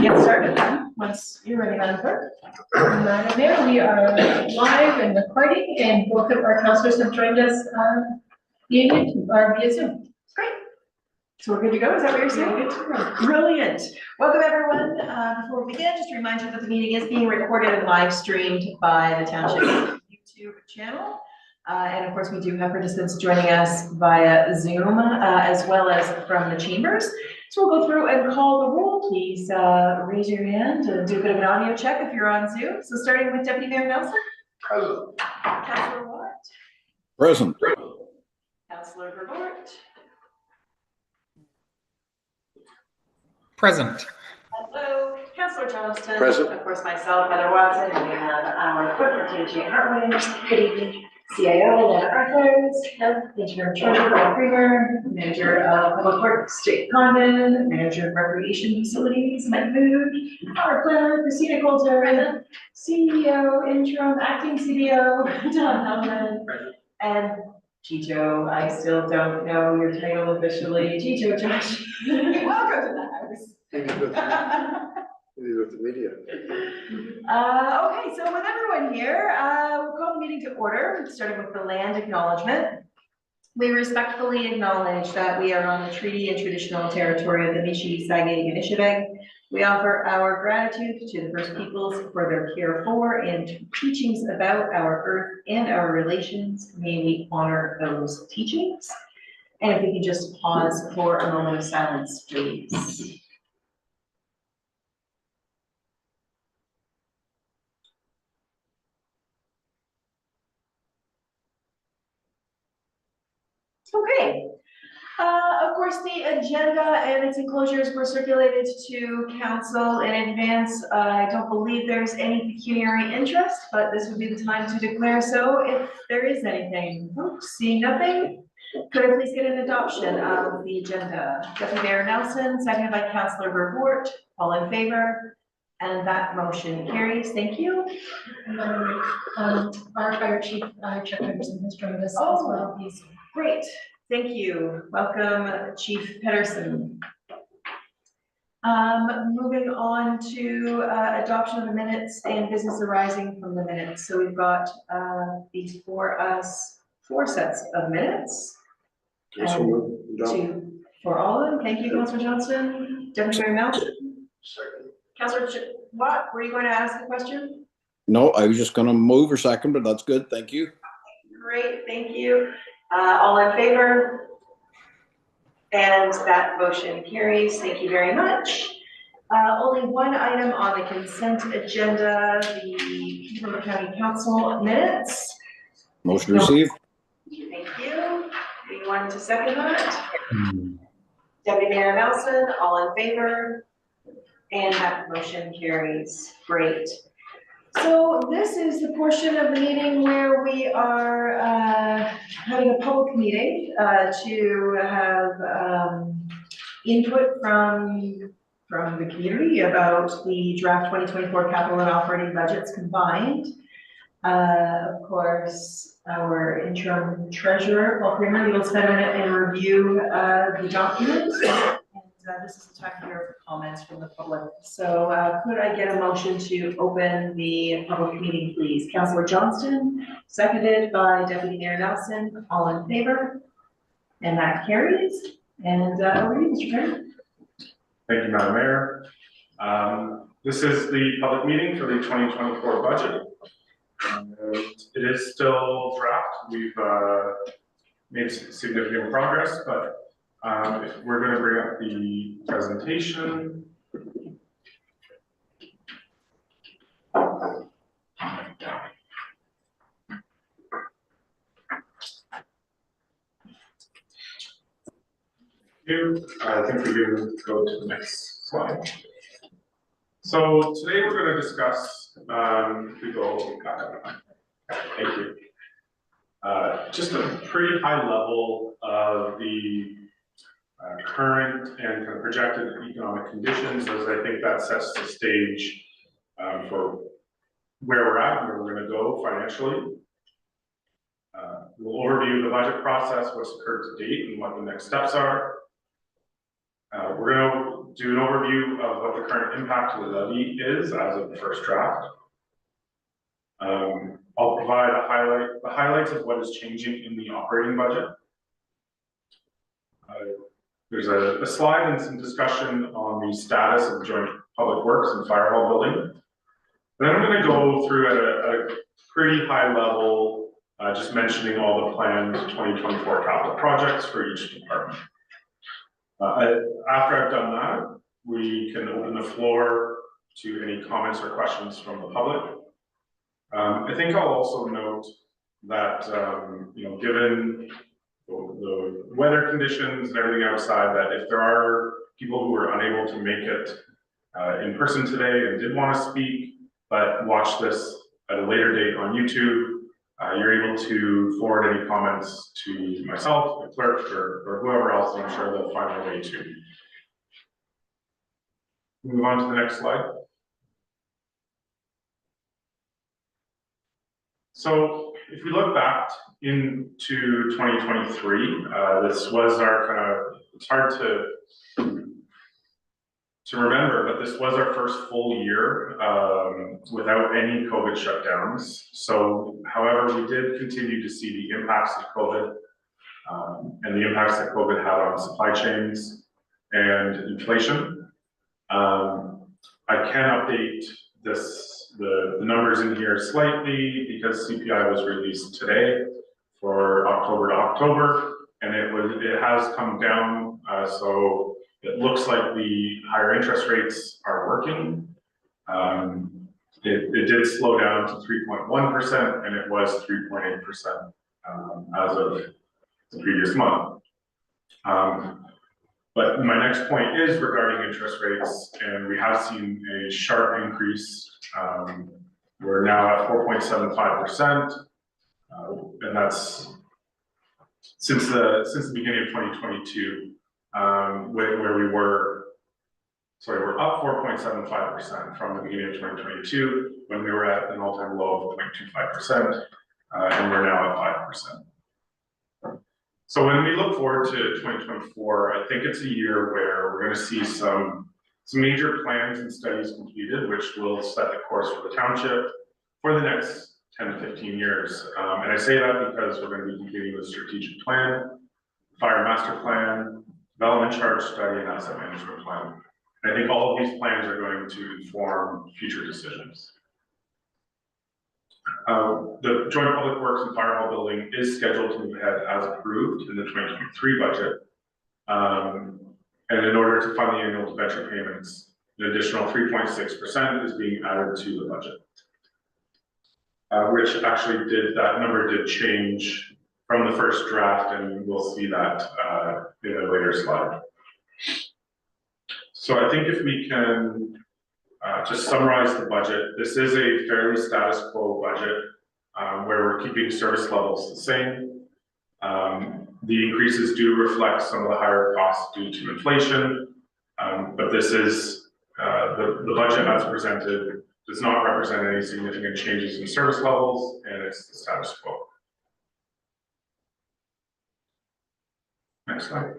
get started then, once you're ready, Madam Clerk. Madam Mayor, we are live and recording, and both of our councillors have joined us via YouTube or via Zoom. Great. So we're good to go, is that what you're saying? Good to go. Brilliant. Welcome everyone. Before we begin, just a reminder that the meeting is being recorded and live streamed by the Township YouTube channel. And of course, we do have participants joining us via Zoom, as well as from the chambers. So we'll go through and call the roll. Please raise your hand and do a bit of an audio check if you're on Zoom. So starting with Deputy Mayor Nelson. Present. Councillor Watt. Present. Councillor Vervoort. Present. Hello. Councillor Johnston. Present. Of course, myself, Heather Watson, and we have our equipment, J.J. Hartwin. Good evening. CIO, Lana Arthurs, Interim Treasurer, Brad Kramer, Manager of Public Works, Jake Condon, Manager of Recreation Facilities, Mike Mood, our planner, Christina Coulter, and the CEO, Interim Acting CDO, Don Hellman, and Chicho. I still don't know your title officially. Chicho Josh. Welcome to the house. With the media. Okay, so with everyone here, we'll call the meeting to order, starting with the land acknowledgement. We respectfully acknowledge that we are on the treaty and traditional territory of the Nishi-Sagay Initiative. We offer our gratitude to the First Peoples for their care for and teachings about our earth and our relations. May we honor those teachings. And if we can just pause for a moment of silence, please. Okay, of course, the agenda and its enclosures were circulated to council in advance. I don't believe there's any pecuniary interest, but this would be the time to declare so if there is anything. Folks, seeing nothing, could I please get an adoption of the agenda? Deputy Mayor Nelson, seconded by Councillor Vervoort, all in favor? And that motion carries. Thank you. And then our fire chief, Chuck Henderson, has joined us as well. He's great. Thank you. Welcome, Chief Pedersen. Moving on to adoption of the minutes and business arising from the minutes. So we've got before us 4 sets of minutes. For all of them. Thank you, Councillor Johnston. Deputy Mayor Nelson. Councillor Watt, were you going to ask a question? No, I was just going to move or second, but that's good. Thank you. Great, thank you. All in favor? And that motion carries. Thank you very much. Only one item on the consent agenda, the Peterborough County Council minutes. Motion received. Thank you. Anyone to second that? Deputy Mayor Nelson, all in favor? And that motion carries. Great. So this is the portion of the meeting where we are having a public meeting to have input from the community about the draft 2024 capital and operating budgets combined. Of course, our interim treasurer, Paul Kramer, will spend a minute and review the document. This is the time to hear comments from the public. So could I get a motion to open the public meeting, please? Councillor Johnston, seconded by Deputy Mayor Nelson. All in favor? And that carries. And over to you, Mr. Chairman. Thank you, Madam Mayor. This is the public meeting for the 2024 budget. It is still draft. We've made significant progress, but if we're going to bring up the presentation. I think we can go to the next slide. So today we're going to discuss, we go back up. Thank you. Just a pretty high level of the current and kind of projected economic conditions, as I think that sets the stage for where we're at and where we're going to go financially. We'll overview the budget process, what's occurred to date, and what the next steps are. We're going to do an overview of what the current impact of the levy is as of the first draft. I'll provide the highlights of what is changing in the operating budget. There's a slide and some discussion on the status of joint public works and fire hall building. Then I'm going to go through at a pretty high level, just mentioning all the planned 2024 capital projects for each department. After I've done that, we can open the floor to any comments or questions from the public. I think I'll also note that, given the weather conditions and everything outside, that if there are people who are unable to make it in person today and did want to speak, but watch this at a later date on YouTube, you're able to forward any comments to myself, the clerk, or whoever else, and I'm sure they'll find their way to. Move on to the next slide. So if we look back into 2023, this was our kind of, it's hard to remember, but this was our first full year without any COVID shutdowns. So, however, we did continue to see the impacts of COVID and the impacts that COVID had on supply chains and inflation. I can update the numbers in here slightly because CPI was released today for October to October, and it has come down. So it looks like the higher interest rates are working. It did slow down to 3.1%, and it was 3.8% as of the previous month. But my next point is regarding interest rates, and we have seen a sharp increase. We're now at 4.75%, and that's since the beginning of 2022, where we were. Sorry, we're up 4.75% from the beginning of 2022, when we were at an all-time low of 0.25%, and we're now at 5%. So when we look forward to 2024, I think it's a year where we're going to see some major plans and studies completed, which will set the course for the township for the next 10 to 15 years. And I say that because we're going to be completing the strategic plan, fire master plan, development charge study, and asset management plan. And I think all of these plans are going to inform future decisions. The joint public works and fire hall building is scheduled to move ahead as approved in the 2023 budget. And in order to fund the annual debenture payments, an additional 3.6% is being added to the budget. Which actually that number did change from the first draft, and we'll see that in a later slide. So I think if we can just summarize the budget, this is a fairly status quo budget where we're keeping service levels the same. The increases do reflect some of the higher costs due to inflation, but this is the budget as presented does not represent any significant changes in service levels, and it's the status quo. Next slide.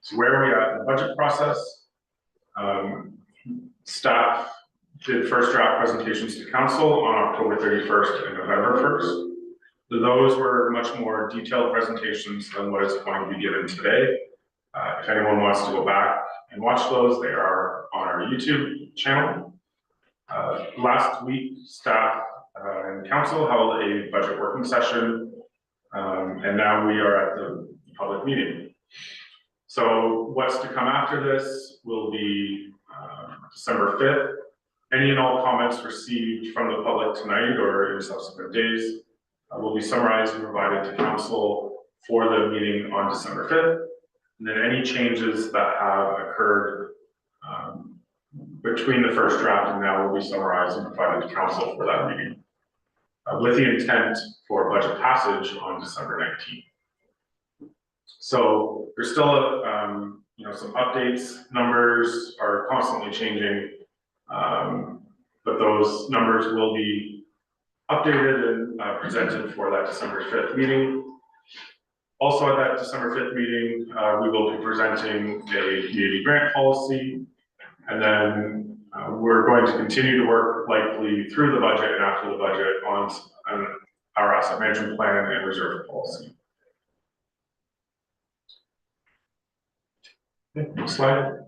So where are we at in the budget process? Staff did first draft presentations to council on October 31st and November 1st. Those were much more detailed presentations than what is going to be given today. If anyone wants to go back and watch those, they are on our YouTube channel. Last week, staff and council held a budget working session, and now we are at the public meeting. So what's to come after this will be December 5th. Any and all comments received from the public tonight or in subsequent days will be summarized and provided to council for the meeting on December 5th. And then any changes that have occurred between the first draft and now will be summarized and provided to council for that meeting, with the intent for budget passage on December 19th. So there's still some updates. Numbers are constantly changing, but those numbers will be updated and presented for that December 5th meeting. Also at that December 5th meeting, we will be presenting a community grant policy. And then we're going to continue to work likely through the budget and after the budget on our asset management plan and reserve policy. Okay, next slide.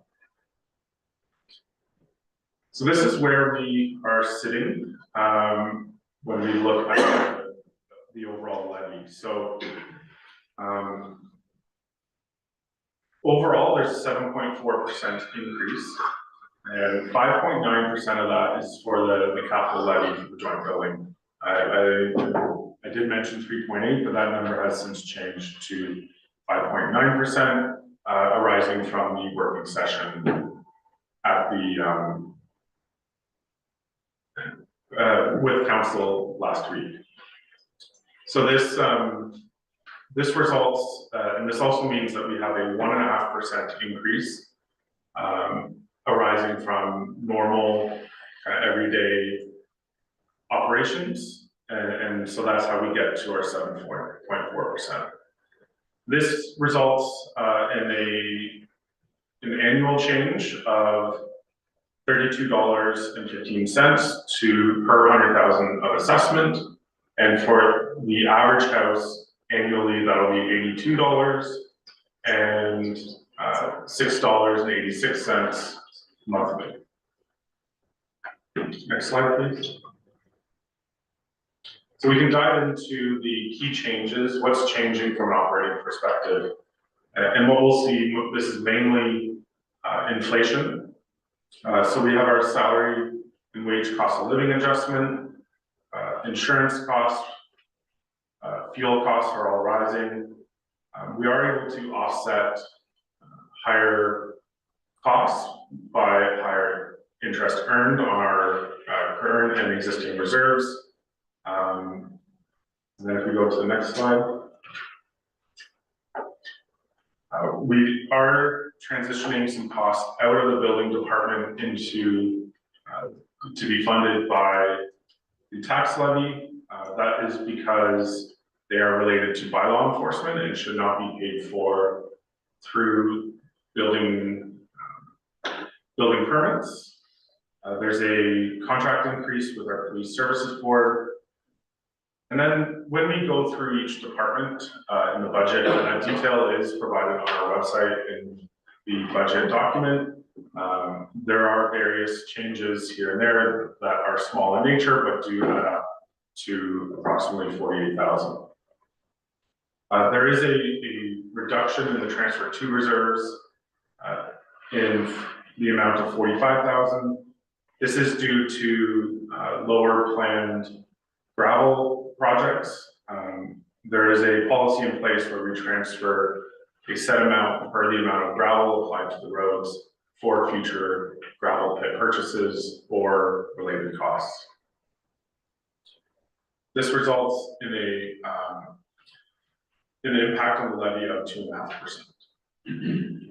So this is where we are sitting when we look at the overall levy. So overall, there's a 7.4% increase, and 5.9% of that is for the capital levy for the joint building. I did mention 3.8, but that number has since changed to 5.9%, arising from the working session at the with council last week. So this results, and this also means that we have a 1.5% increase arising from normal everyday operations, and so that's how we get to our 7.4%. This results in an annual change of $32.15 to per 100,000 of assessment, and for the average house annually that'll be $82 and $6.86 monthly. Next slide, please. So we can dive into the key changes, what's changing from an operating perspective, and what we'll see. This is mainly inflation. So we have our salary and wage cost of living adjustment, insurance costs, fuel costs are all rising. We are able to offset higher costs by higher interest earned on our current and existing reserves. And then if we go to the next slide. We are transitioning some costs out of the building department into to be funded by the tax levy. That is because they are related to bylaw enforcement and should not be paid for through building permits. There's a contract increase with our police services board. And then when we go through each department in the budget, and that detail is provided on our website in the budget document, there are various changes here and there that are small in nature, but do add up to approximately 48,000. There is a reduction in the transfer to reserves in the amount of 45,000. This is due to lower planned gravel projects. There is a policy in place where we transfer a set amount per the amount of gravel applied to the roads for future gravel pit purchases or related costs. This results in an impact on the levy of 2.5%.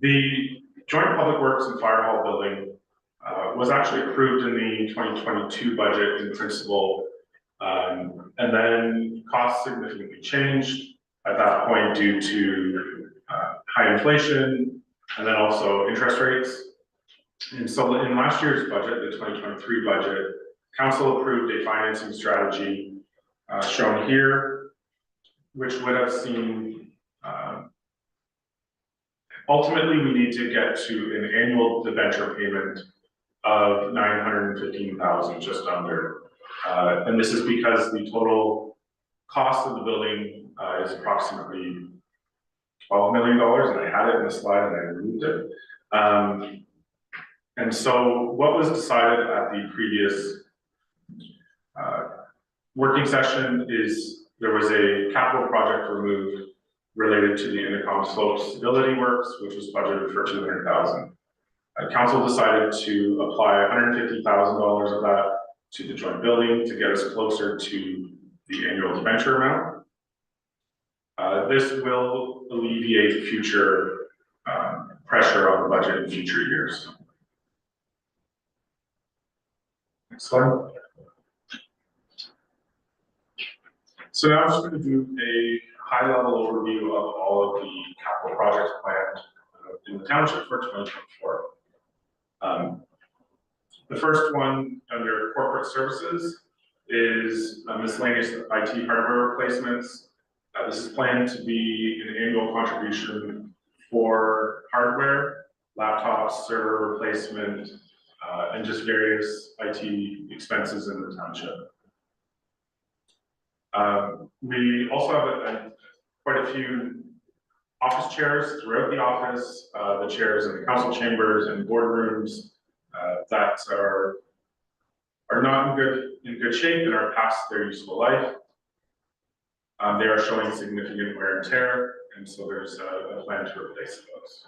The Joint Public Works and Fire Hall building was actually approved in the 2022 budget in principle, and then costs significantly changed at that point due to high inflation and then also interest rates. And so in last year's budget, the 2023 budget, Council approved a financing strategy shown here, which would have seen ultimately we need to get to an annual debenture payment of 915,000, just under. And this is because the total cost of the building is approximately $12 million, and I had it in the slide and I removed it. And so what was decided at the previous working session is there was a capital project removed related to the intercom slope stability works, which was budgeted for 200,000. Council decided to apply $150,000 of that to the joint building to get us closer to the annual debenture amount. This will alleviate future pressure on the budget in future years. Next slide. So now I'm just going to do a high-level overview of all of the capital projects planned in the township for 2024. The first one under corporate services is miscellaneous IT hardware replacements. This is planned to be an annual contribution for hardware, laptops, server replacement, and just various IT expenses in the township. We also have quite a few office chairs throughout the office, the chairs in the council chambers and boardrooms that are not in good shape and are past their useful life. They are showing significant wear and tear, and so there's a plan to replace those.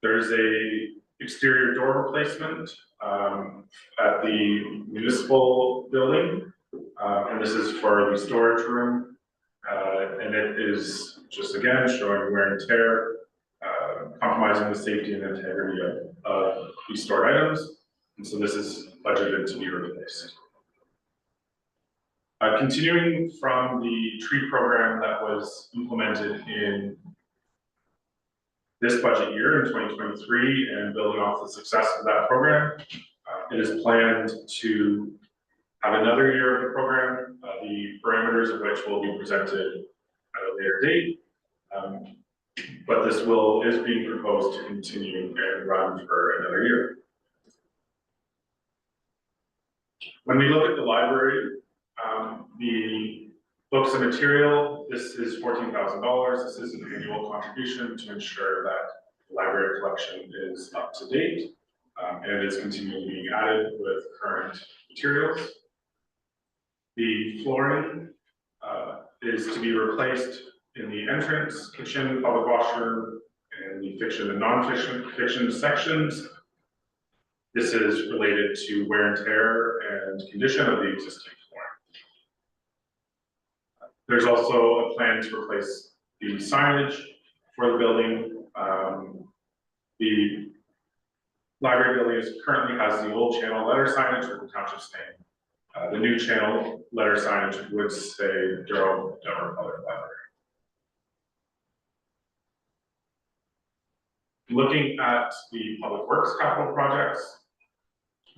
There's a exterior door replacement at the municipal building, and this is for the storage room, and it is just again showing wear and tear, compromising the safety and integrity of these stored items, and so this is budgeted to be replaced. Continuing from the tree program that was implemented in this budget year in 2023 and building off the success of that program, it is planned to have another year of the program, the parameters of which will be presented at a later date. But this is being proposed to continue and run for another year. When we look at the library, the books and material, this is $14,000. This is an annual contribution to ensure that the library collection is up to date and is continually being added with current materials. The flooring is to be replaced in the entrance, kitchen, public washroom, and the fiction and non-fiction sections. This is related to wear and tear and condition of the existing flooring. There's also a plan to replace the signage for the building. The library building currently has the old channel letter signage with the township's name. The new channel letter signage would say Douro-Dummer Public Library. Looking at the public works capital projects,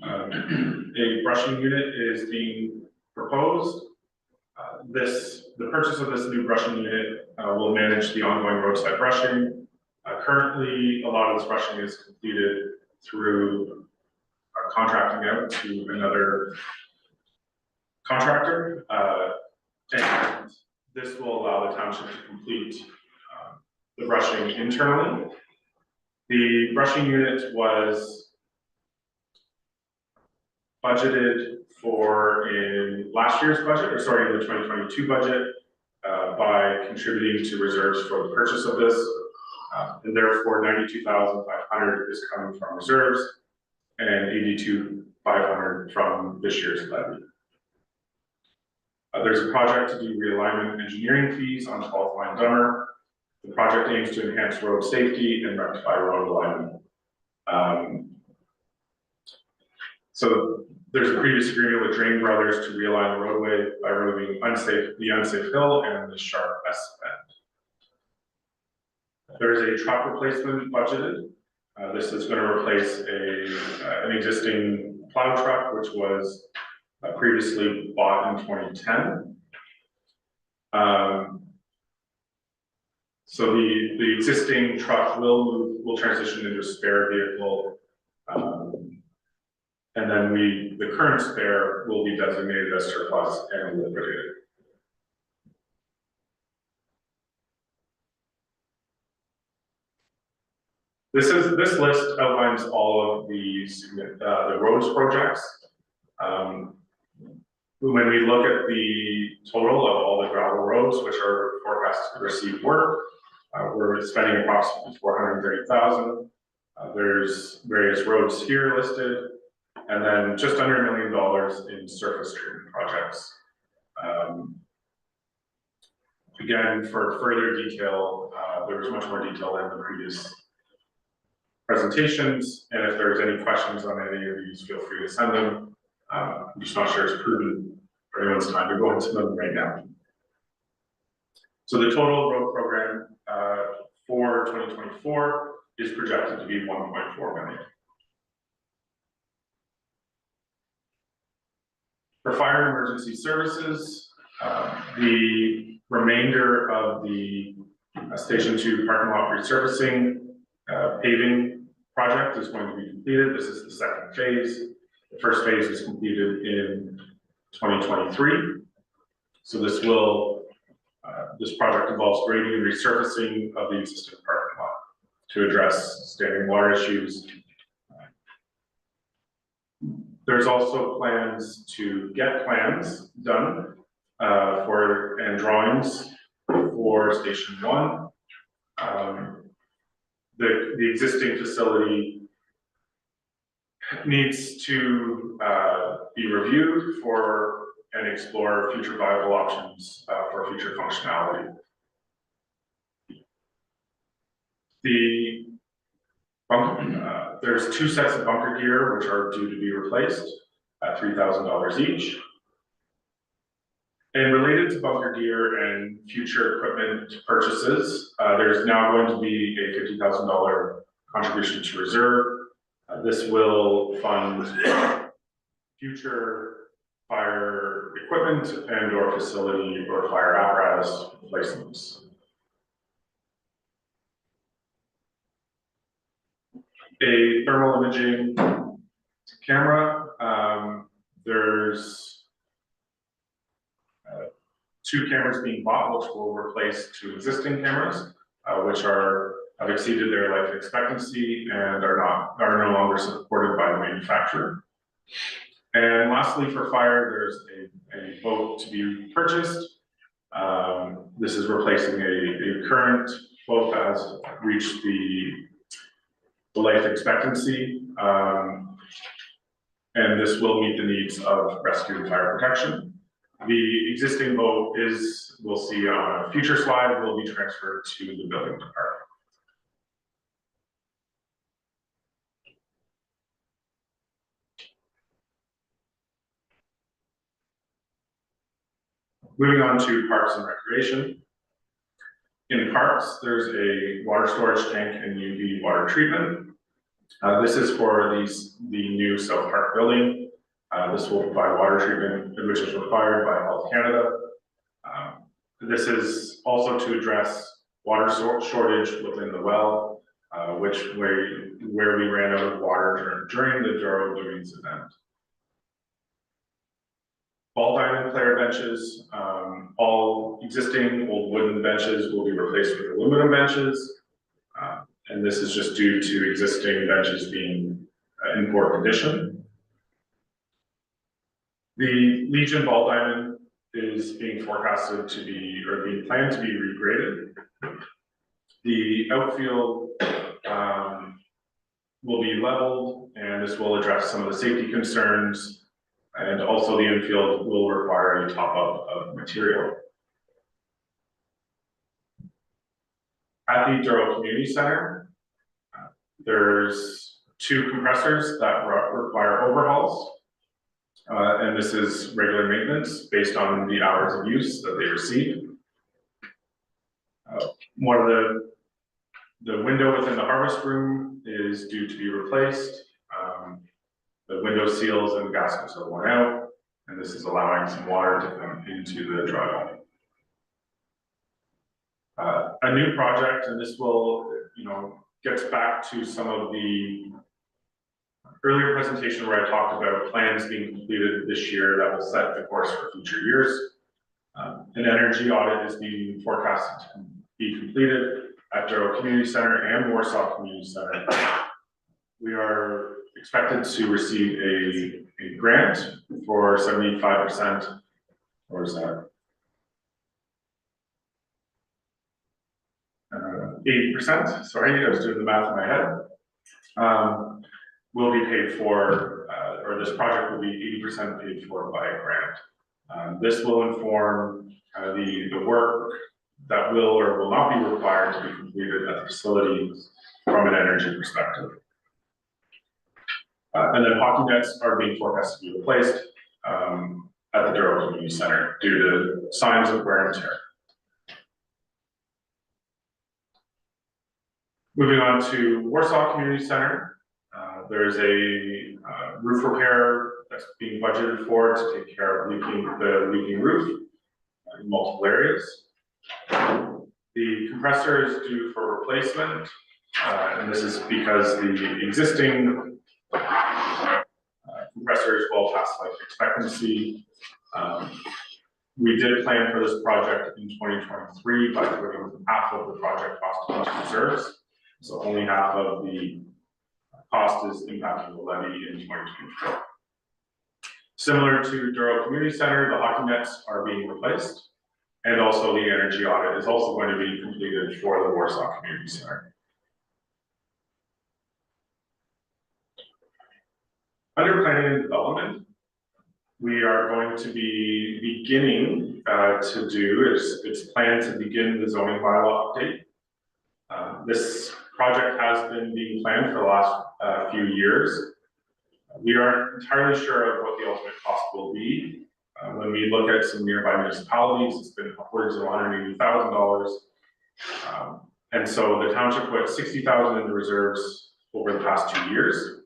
a brushing unit is being proposed. The purchase of this new brushing unit will manage the ongoing roadside brushing. Currently, a lot of this brushing is completed through contracting out to another contractor, and this will allow the township to complete the brushing internally. The brushing unit was budgeted for in last year's budget, or sorry, in the 2022 budget, by contributing to reserves for the purchase of this, and therefore $92,500 is coming from reserves and $82,500 from this year's levy. There's a project to do realignment engineering fees on 12th line Dummer. The project aims to enhance road safety and rectify road alignment. So there's a previous agreement with Drain Brothers to realign the roadway by removing the unsafe hill and the sharp S bend. There is a truck replacement budgeted. This is going to replace an existing plow truck, which was previously bought in 2010. So the existing truck will transition into a spare vehicle, and then the current spare will be designated as surplus and liquidated. This list outlines all of the roads projects. When we look at the total of all the gravel roads which are forecast to receive work, we're spending approximately $430,000. There's various roads here listed, and then just under $1 million in surface treatment projects. Again, for further detail, there was much more detail in the previous presentations, and if there's any questions on any of these, feel free to send them. I'm just not sure it's prudent for anyone's time to go into them right now. So the total road program for 2024 is projected to be 1.4 million. For fire and emergency services, the remainder of the Station 2 parking lot resurfacing paving project is going to be completed. This is the second phase. The first phase was completed in 2023. So this will, this project involves grading and resurfacing of the existing parking lot to address standing water issues. There's also plans to get plans done and drawings for Station 1. The existing facility needs to be reviewed and explore future viable options for future functionality. There's 2 sets of bunker gear which are due to be replaced at $3,000 each. And related to bunker gear and future equipment purchases, there's now going to be a $50,000 contribution to reserve. This will fund future fire equipment and/or facility or fire apparatus replacements. A thermal imaging camera. There's 2 cameras being bought, which will replace 2 existing cameras, which have exceeded their life expectancy and are no longer supported by the manufacturer. And lastly, for fire, there's a boat to be purchased. This is replacing a current boat that has reached the life expectancy, and this will meet the needs of rescue and fire protection. The existing boat we'll see on a future slide, will be transferred to the building department. Moving on to parks and recreation. In parks, there's a water storage tank and UV water treatment. This is for the new South Park building. This will provide water treatment, which is required by Health Canada. This is also to address water shortage within the well, where we ran out of water during the Douro-Dummer event. Ball diamond player benches, all existing old wooden benches will be replaced with aluminum benches. And this is just due to existing benches being in poor condition. The Legion ball diamond is being forecasted to be, or being planned to be regraded. The outfield will be leveled, and this will address some of the safety concerns. And also the infield will require a top-up of material. At the Douro Community Center, there's 2 compressors that require overhauls. And this is regular maintenance based on the hours of use that they receive. One of the window within the harvest room is due to be replaced. The window seals and gaskets are worn out, and this is allowing some water to come into the drywall. A new project, and this will, gets back to some of the earlier presentation where I talked about plans being completed this year that will set the course for future years. An energy audit is being forecasted to be completed at Douro Community Center and Warsaw Community Center. We are expected to receive a grant for 75%, or is that 80%? Sorry, I was doing the math in my head. Will be paid for, or this project will be 80% paid for by a grant. This will inform the work that will or will not be required to be completed at the facility from an energy perspective. And then hockey nets are being forecast to be replaced at the Douro Community Community Center due to signs of wear and tear. Moving on to Warsaw Community Center, there's a roof repair that's being budgeted for to take care of the leaking roof in multiple areas. The compressor is due for replacement, and this is because the existing compressor is well past life expectancy. We did plan for this project in 2023 by putting half of the project cost into reserves. So only half of the cost is impacting the levy in 2024. Similar to Douro Community Center, the hockey nets are being replaced, and also the energy audit is also going to be completed for the Warsaw Community Center. Under planning and development, we are going to be beginning it's planned to begin the zoning bylaw update. This project has been being planned for the last few years. We aren't entirely sure of what the ultimate cost will be. When we look at some nearby municipalities, it's been upwards of $180,000. And so the township put $60,000 into reserves over the past 2 years,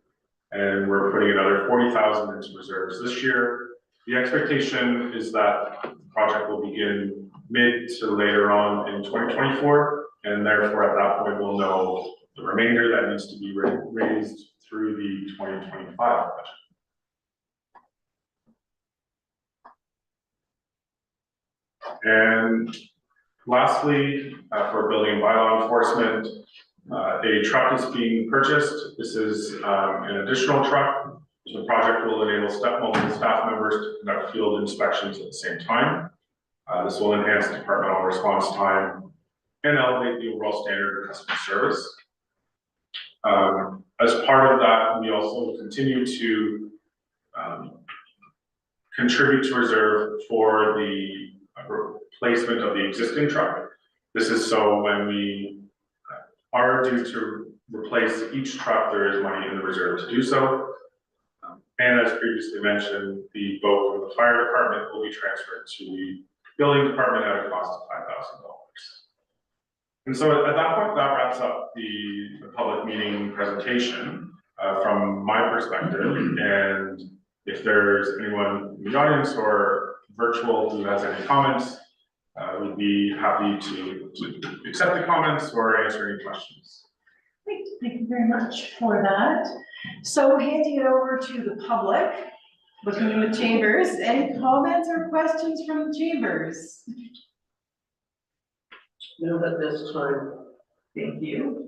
and we're putting another $40,000 into reserves this year. The expectation is that the project will begin mid to later on in 2024, and therefore at that point we'll know the remainder that needs to be raised through the 2025 budget. And lastly, for building and bylaw enforcement, a truck is being purchased. This is an additional truck. So the project will enable multiple staff members to conduct field inspections at the same time. This will enhance departmental response time and elevate the overall standard of customer service. As part of that, we also continue to contribute to reserve for the replacement of the existing truck. This is so when we are due to replace each truck, there is money in the reserve to do so. And as previously mentioned, the boat from the fire department will be transferred to the building department at a cost of $5,000. And so at that point, that wraps up the public meeting presentation from my perspective. And if there's anyone in the audience or virtual who has any comments, we'd be happy to accept the comments or answer any questions. Great, thank you very much for that. So handing it over to the public, looking in the chambers, any comments or questions from the chambers? No, at this time, thank you.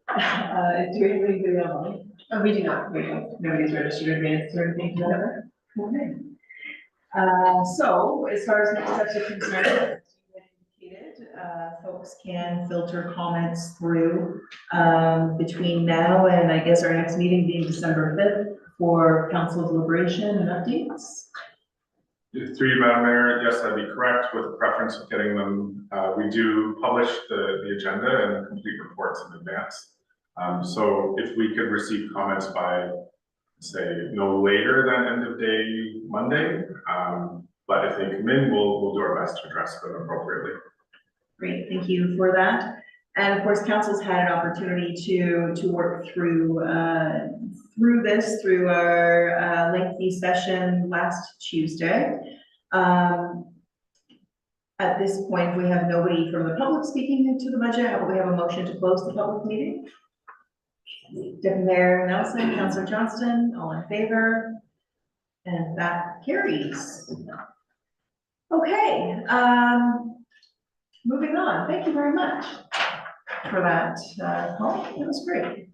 Do we have anybody online? Oh, we do not, nobody's registered advance or anything like that. Okay. So as far as next steps are concerned, as you had indicated, folks can filter comments through between now and I guess our next meeting being December 5th for council deliberation and updates. Through you, Madam Mayor, yes, that'd be correct, with a preference of getting them. We do publish the agenda and complete reports in advance. So if we could receive comments by, say, no later than end of day Monday, but if they come in, we'll do our best to address them appropriately. Great, thank you for that. And of course, council's had an opportunity to work through our lengthy session last Tuesday. At this point, we have nobody from the public speaking into the budget. How about we have a motion to close the public meeting? Deputy Mayor Nelson, Councilor Johnston, all in favor? And that carries. Okay, moving on. Thank you very much for that, Paul. That was great.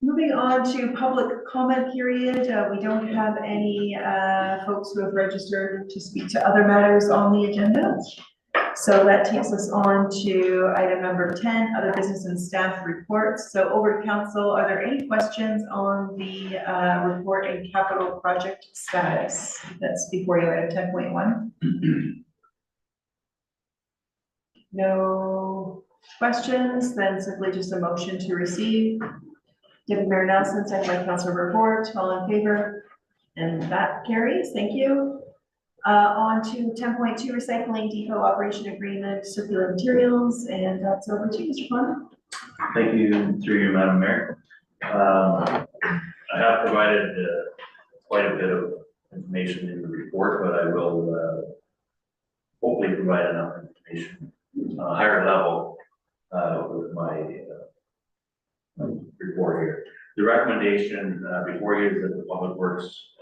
Moving on to public comment period. We don't have any folks who have registered to speak to other matters on the agenda. So that takes us on to item number 10, other business and staff reports. So over to council, are there any questions on the report and capital project status? That's before you at 10.1. No questions, then simply just a motion to receive. Deputy Mayor Nelson, second by Councilor Report, all in favor, and that carries. Thank you. On to 10.2 recycling depot operation agreement, circular materials, and that's over to you, Mr. Connor. Thank you, through you, Madam Mayor. I have provided quite a bit of information in the report, but I will hopefully provide enough information on a higher level with my report here. The recommendation before you is that the Public Works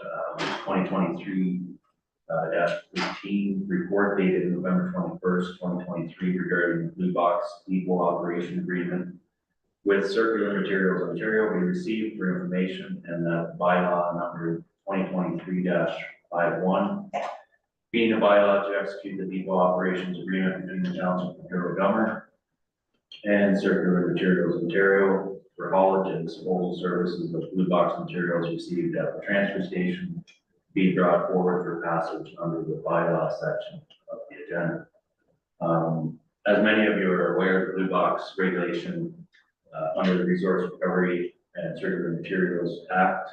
2023-15 report dated November 21st, 2023 regarding the Blue Box Depot Operation Agreement with Circular Materials Ontario be received for information, and that bylaw number 2023-51 being a bylaw to execute the depot operations agreement between the Township of Douro-Dummer and Circular Materials Ontario for haulage and disposal services of blue box materials received at the transfer station be brought forward for passage under the bylaw section of the agenda. As many of you are aware, the blue box regulation under the Resource Recovery and Circular Materials Act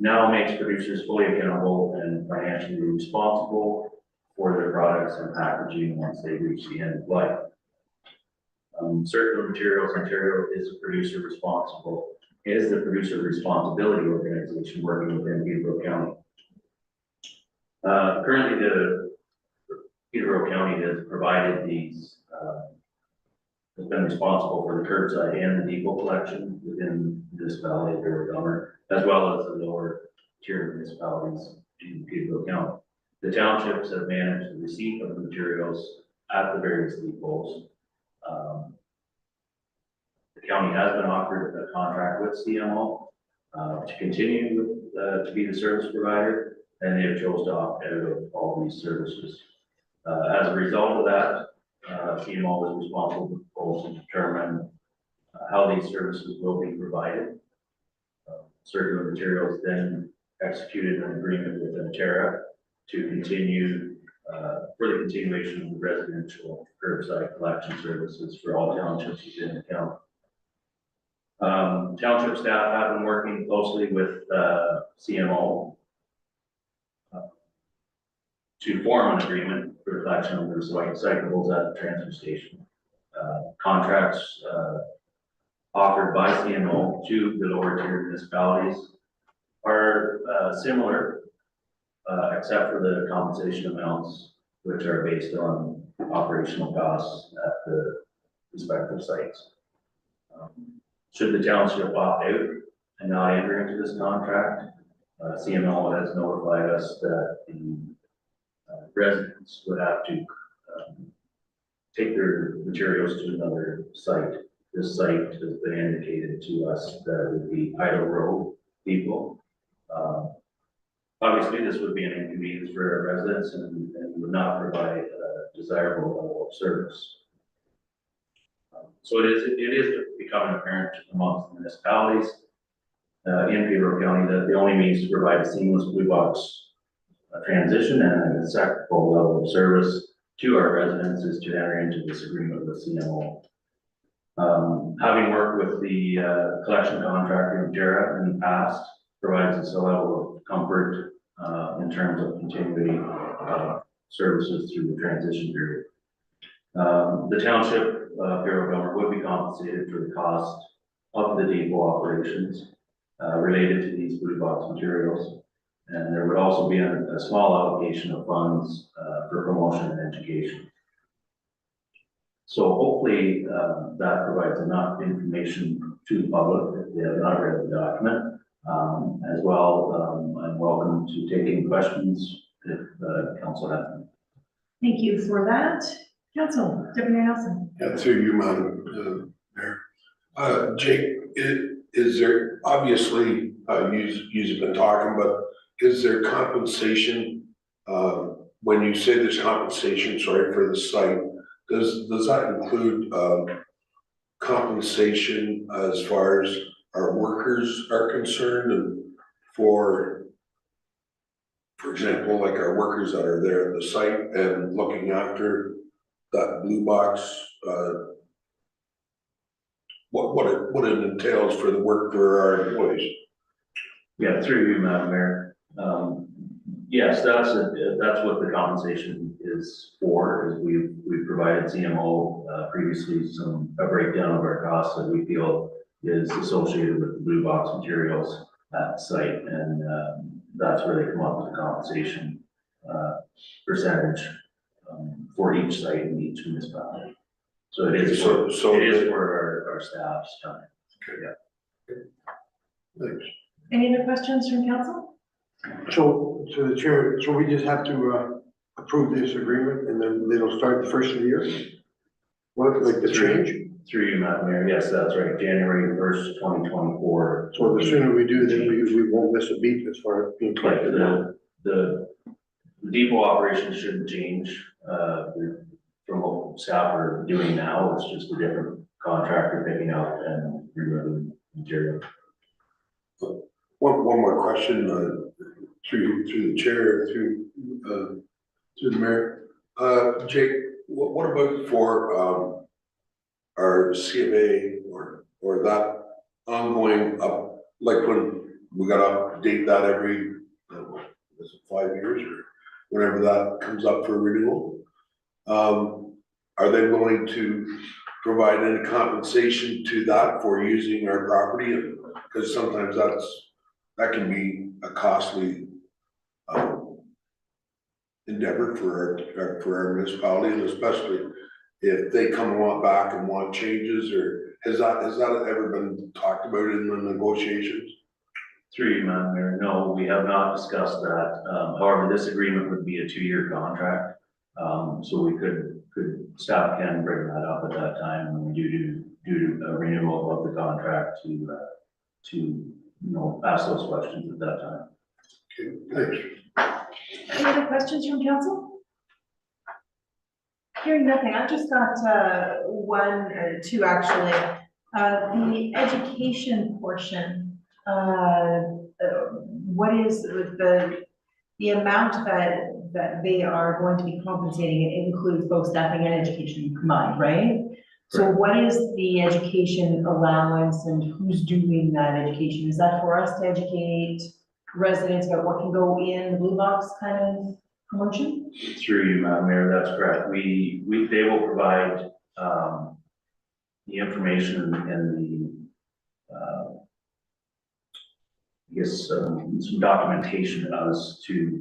now makes producers fully accountable and financially responsible for their products and packaging once they reach the end of life. Circular Materials Ontario is the producer responsibility organization working within Peterborough County. Currently, the Peterborough County has provided these, has been responsible for the curbside and the depot collection within this valley of Douro-Dummer, as well as the lower tier municipalities in Peterborough County. The townships have managed the receipt of the materials at the various depots. The county has been offered a contract with CMO to continue to be the service provider, and they have chosen to opt out of all these services. As a result of that, CMO was responsible to determine how these services will be provided. Circular Materials then executed an agreement with Ontario to continue for the continuation of the residential curbside collection services for all townships within the county. Township staff have been working closely with CMO to form an agreement for the collection of the recyclables at the transfer station. Contracts offered by CMO to the lower tier municipalities are similar, except for the compensation amounts, which are based on operational costs at the respective sites. Should the township opt out and not enter into this contract, CMO has notified us that the residents would have to take their materials to another site. This site has been indicated to us that it would be Idle Road Depot. Obviously, this would be an inconvenience for our residents and would not provide a desirable level of service. So it is becoming apparent amongst the municipalities in Peterborough County that the only means to provide a seamless blue box transition and an acceptable level of service to our residents is to enter into this agreement with CMO. Having worked with the collection contractor in Ontario in the past provides us a level of comfort in terms of continuity services through the transition period. The township Douro-Dummer would be compensated for the cost of the depot operations related to these blue box materials. And there would also be a small allocation of funds for promotion and education. So hopefully that provides enough information to the public if they have not read the document. As well, I'm welcome to take any questions if the council has them. Thank you for that. Council, Deputy Mayor Nelson. Yeah, through you, Madam Mayor. Jake, is there, obviously, you've been talking, but is there compensation, when you say there's compensation, sorry, for the site, does that include compensation as far as our workers are concerned, and for example, like our workers that are there at the site and looking after that blue box, what it entails for the work for our employees? Yeah, through you, Madam Mayor. Yes, that's what the compensation is for, is we've provided CMO, previously a breakdown of our costs that we feel is associated with the blue box materials at the site, and, that's where they come up with the compensation, percentage, for each site in each municipality. So it is for our staff's time. Thanks. Any other questions from council? So, to the chair, so we just have to approve this agreement and then it'll start the first of the year? What, like the change? Through you, Madam Mayor, yes, that's right, January 1st, 2024. So the sooner we do, then we won't miss a beat as far as being Like collected. the depot operations shouldn't change, from what staff are doing now, it's just a different contractor picking up and removing material. One more question, through the chair, through the mayor. Jake, what about for, our CMA or that ongoing like when we gotta update that every, is it 5 years or whenever that comes up for renewal? Are they willing to provide any compensation to that for using our property? Because sometimes that can be a costly endeavor for our municipality, and especially if they come and want back and want changes, or has that ever been talked about in the negotiations? Through you, Madam Mayor, no, we have not discussed that. However, this agreement would be a 2-year contract. So we staff can bring that up at that time when we do a renewal of the contract to ask those questions at that time. Okay, thanks. Any other questions from council? Hearing nothing, I've just got two actually. The education portion, what is the amount that they are going to be compensating? It includes both staffing and education combined, right? So what is the education allowance and who's doing that education? Is that for us to educate residents about what can go in the blue box kind of promotion? Through you, Madam Mayor, that's correct. They will provide the information and some documentation as to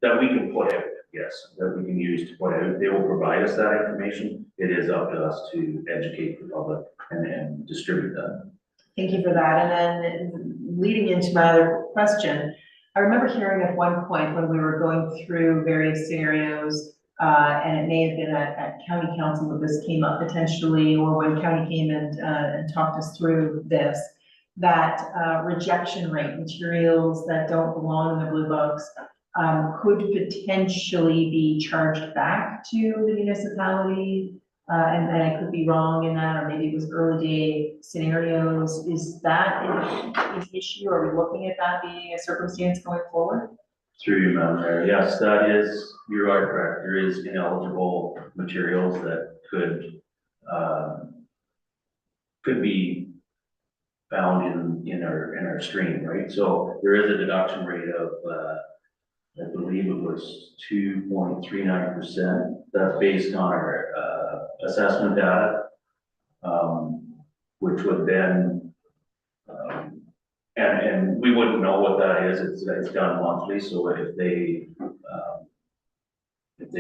that we can put out, yes, that we can use to put out. They will provide us that information. It is up to us to educate the public and distribute that. Thank you for that. And then leading into my other question, I remember hearing at one point when we were going through various scenarios, and it may have been at county council that this came up potentially, or when county came and talked us through this, that rejection rate, materials that don't belong in the blue books, could potentially be charged back to the municipality. And I could be wrong in that, or maybe it was early day scenarios. Is that an issue? Are we looking at that being a circumstance going forward? Through you, Madam Mayor, yes, you are correct. There is ineligible materials that could be found in our stream, right? So there is a deduction rate of, I believe it was 2.39%. That's based on our assessment data, which would then, and we wouldn't know what that is. It's done monthly. So if they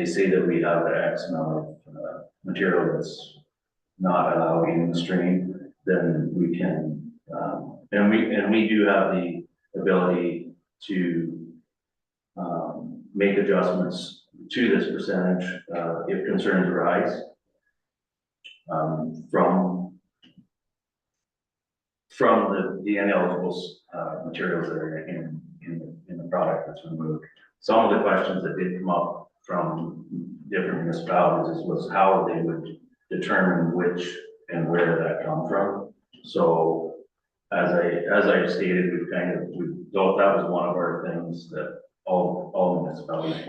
say that we have an X amount of material that's not allowed in the stream, then we can, and we do have the ability to make adjustments to this percentage if concerns arise from the ineligible materials that are in the product that's removed. Some of the questions that did come up from different municipalities was how they would determine which and where that come from. So as I stated, we thought that was one of our things that all municipalities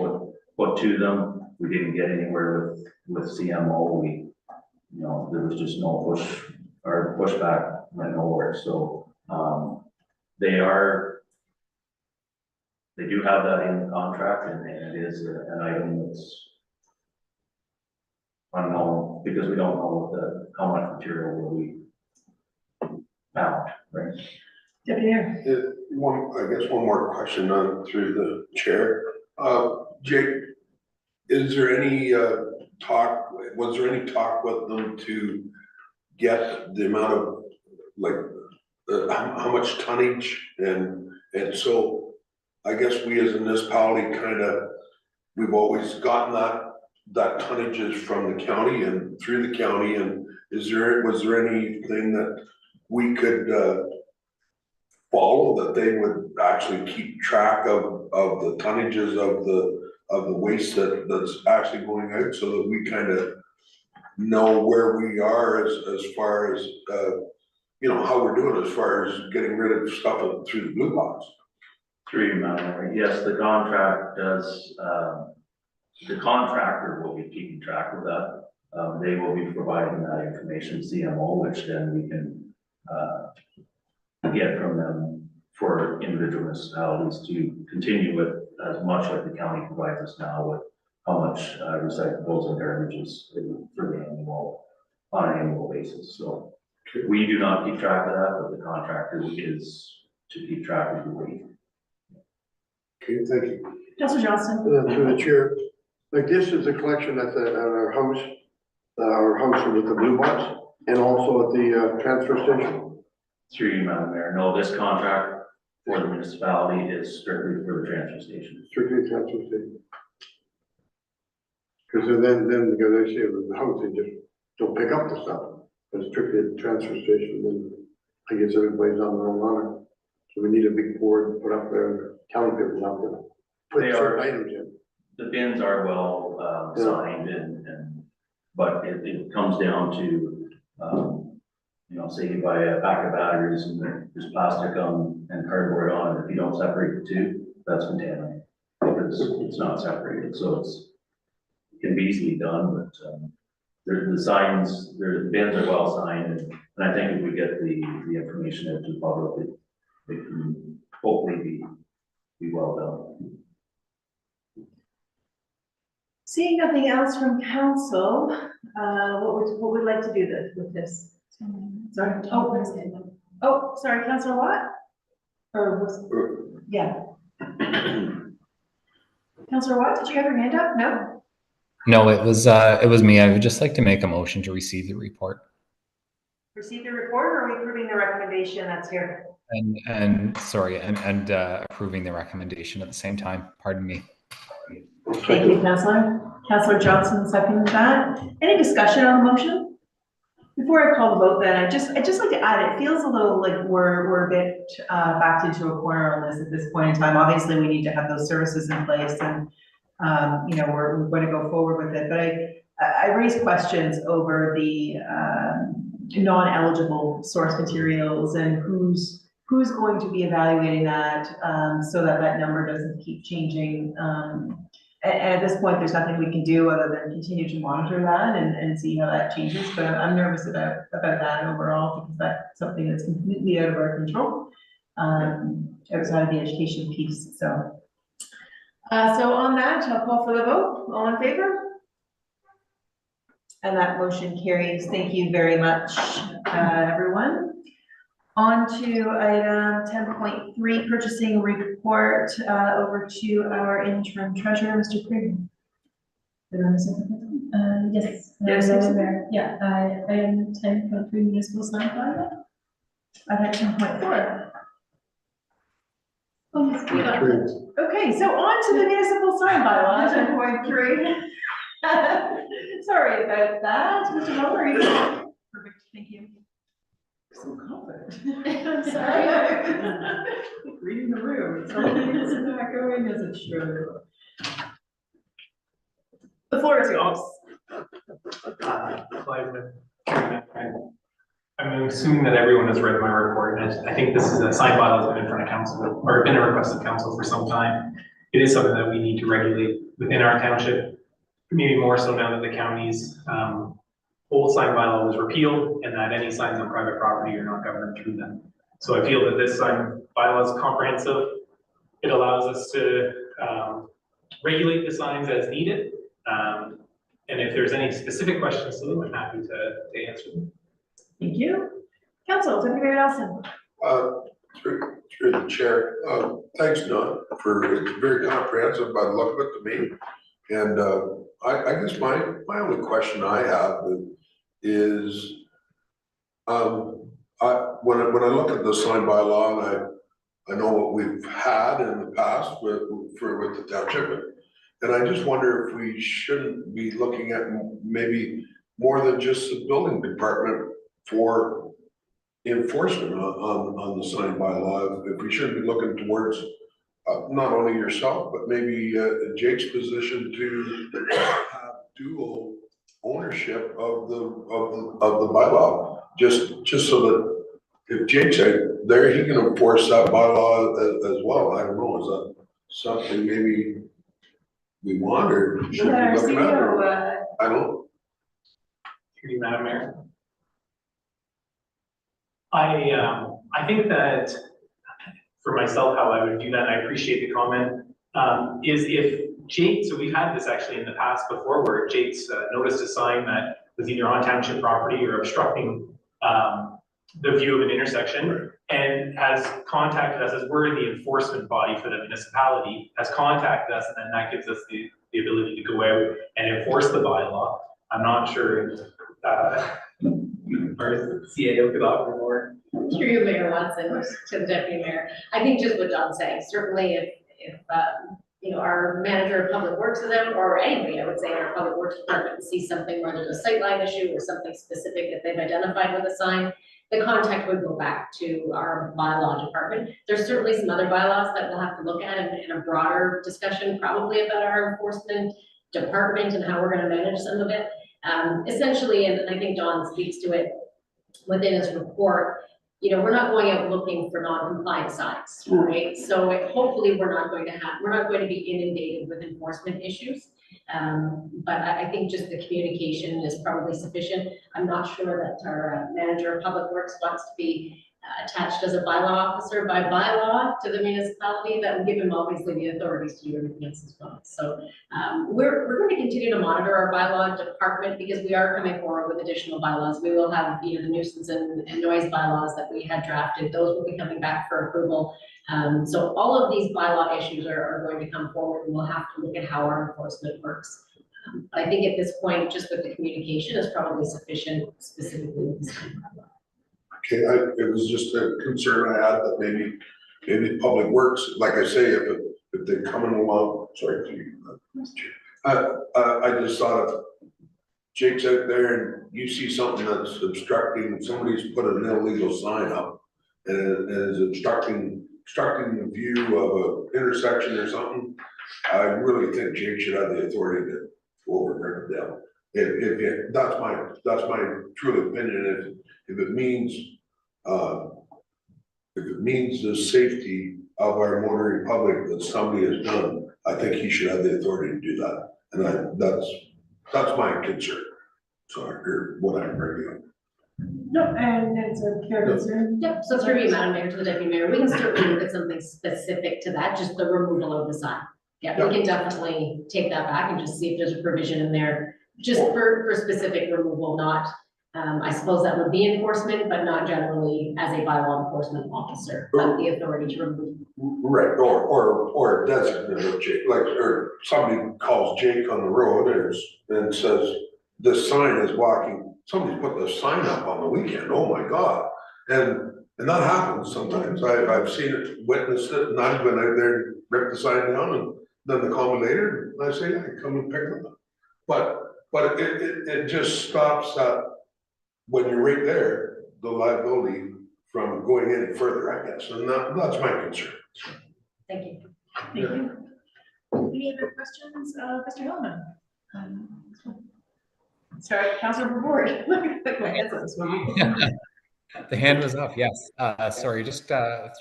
put to them. We didn't get anywhere with CMO. There was just no push, or pushback went nowhere. So They do have that in the contract, and it is an item that's unknown, because we don't know how much material will be found, right? Deputy Mayor. I guess one more question through the chair. Jake, is there any was there any talk with them to get the amount of, like, how much tonnage, and so I guess we as a municipality we've always gotten that tonnages from the county and through the county, and was there anything that we could follow, that they would actually keep track of the tonnages of the waste that's actually going out, so that we kind of know where we are as far as how we're doing as far as getting rid of stuff through the blue box? Through you, Madam Mayor. Yes, the contract does, the contractor will be keeping track of that. They will be providing that information to CMO, which then we can get from them for individual municipalities to continue with as much like the county provides us now with how much recyclables and garbages for the on an annual basis. So we do not keep track of that, but the contractor is to keep track of the weight. Okay, thank you. Councilor Johnston. Through the chair, like this is a collection at our house with the blue box, and also at the transfer station. Through you, Madam Mayor. No, this contract for the municipality is strictly for the transfer station. Strictly transfer station. Because then because they say with the house, they just don't pick up the stuff. It's strictly at the transfer station, then I guess everybody's on their own honor. So we need a big board put up there, county people out there. Put certain items in. The bins are well signed but it comes down to, say you buy a pack of batteries and there's plastic on and cardboard on, and if you don't separate the two, that's contaminated because it's not separated. So it can be easily done, but the bins are well signed, and I think if we get the information out to the public, it can hopefully be well done. Seeing nothing else from council, what would like to do with this? Sorry. Oh, sorry, Councilor Watt? Yeah. Councilor Watt, did you have your hand up? No? No, it was me. I would just like to make a motion to receive the report. Receive the report, or are we approving the recommendation that's here? And approving the recommendation at the same time. Pardon me. Thank you, Councilor. Councilor Johnson seconded that. Any discussion on the motion? Before I call the vote, then I just like to add, it feels a little like we're a bit backed into a corner on this at this point in time. Obviously, we need to have those services in place, and we're going to go forward with it. But I raised questions over the non-eligible source materials and who's going to be evaluating that, so that number doesn't keep changing. And at this point, there's nothing we can do other than continue to monitor that and see how that changes. But I'm nervous about that overall, because that's something that's completely out of our control, outside of the education piece. So on that, I'll call for the vote. All in favor? And that motion carries. Thank you very much, everyone. On to item 10.3, purchasing report, over to our interim treasurer, Mr. Craig. Yes. Yes, Yeah, item 10.3 municipal sign bylaw. I had 10.4. Oh, yes, we got it. Okay, so on to the municipal sign bylaw, 10.3. Sorry about that. Mr. Mullery. Perfect, thank you. So confident. I'm sorry. Reading the room. Something is not going as it should. The floor is yours. I'm assuming that everyone has read my report, and I think this is a sign bylaw that's been in front of council, or been a request of council for some time. It is something that we need to regulate within our township, maybe more so now that the county's old sign bylaw was repealed, and that any signs on private property are not governed through them. So I feel that this sign bylaw is comprehensive. It allows us to regulate the signs as needed. And if there's any specific questions to them, I'm happy to answer them. Thank you. Council, Deputy Mayor Nelson. Through the chair, thanks, Don, it's very comprehensive by the look of it to me. And I guess my only question I have is, when I look at the sign bylaw, and I know what we've had in the past with the township, and I just wonder if we shouldn't be looking at maybe more than just the building department for enforcement on the sign bylaw. If we shouldn't be looking towards not only yourself, but maybe Jake's position to have dual ownership of the bylaw, just so that if Jake's out there, he can enforce that bylaw as well. I don't know, is that something maybe we want or should be looking at? Or, I don't. Through you, Madam Mayor. I think that for myself, how I would do that, and I appreciate the comment, is if Jake, so we've had this actually in the past before where Jake's noticed a sign that was either on township property or obstructing the view of an intersection, and has contacted us, as we're in the enforcement body for the municipality, has contacted us, and then that gives us the ability to go out and enforce the bylaw. I'm not sure if our CAO could offer more. Through you, Mayor Watson, to the Deputy Mayor. I think just what John's saying, certainly if you know, our manager of public works of them, or anybody, I would say, in our public works department sees something where there's a sightline issue or something specific that they've identified with a sign, the contact would go back to our bylaw department. There's certainly some other bylaws that we'll have to look at in a broader discussion, probably about our enforcement department and how we're going to manage some of it. Essentially, and I think John speaks to it within his report, you know, we're not going out looking for non-compliant signs, right? So hopefully we're not going to be inundated with enforcement issues. But I think just the communication is probably sufficient. I'm not sure that our manager of public works wants to be attached as a bylaw officer by bylaw to the municipality. That will give him obviously the authorities to do everything else as well. So we're going to continue to monitor our bylaw department because we are coming forward with additional bylaws. We will have, you know, the nuisance and noise bylaws that we had drafted. Those will be coming back for approval. So all of these bylaw issues are going to come forward, and we'll have to look at how our enforcement works. But I think at this point, just with the communication is probably sufficient, specifically with this kind of bylaw. Okay, it was just a concern I had that maybe public works, like I say, if they're coming along, sorry, I just thought if Jake's out there and you see something that's obstructing, somebody's put an illegal sign up and is obstructing the view of an intersection or something, I really think Jake should have the authority to go over there down. If that's my true opinion. If it means the safety of our motoring public that somebody has done, I think he should have the authority to do that. And that's my concern. So or what I'm bringing up. No, and it's a fair concern. Yep, so through you, Madam Mayor, to the Deputy Mayor, we can certainly look at something specific to that, just the removal of the sign. Yeah, we can definitely take that back and just see if there's a provision in there, just for specific removal, not, I suppose that would be enforcement, but not generally as a bylaw enforcement officer, have the authority to remove. Right, or designated Jake, like, or somebody calls Jake on the road and says, this sign is blocking, somebody's put the sign up on the weekend, oh my God. And that happens sometimes. I've seen it, witnessed it, and I've been out there and ripped the sign down, and then they call me later, and I say, yeah, come and pick them up. But it just stops that when you're right there, the liability from going any further, I guess, and that's my concern. Thank you. Thank you. Any other questions, Mr. Hillman? Sorry, Councilor Board. Look at my hands on this one. The hand was up, yes. Sorry, just